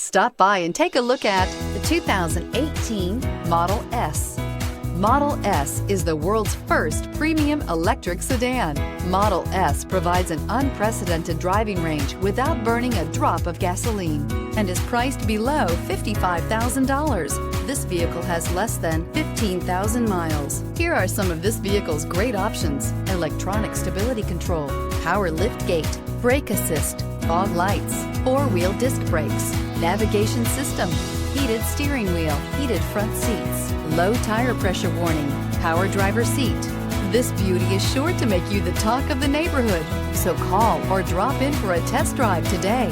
Stop by and take a look at the 2018 Model S. Model S is the world's first premium electric sedan. Model S provides an unprecedented driving range without burning a drop of gasoline and is priced below $55,000. This vehicle has less than 15,000 miles. Here are some of this vehicle's great options: electronic stability control, power lift gate, brake assist, fog lights, four-wheel disc brakes, navigation system, heated steering wheel, heated front seats, low tire pressure warning, power driver seat. This beauty is sure to make you the talk of the neighborhood. So call or drop in for a test drive today.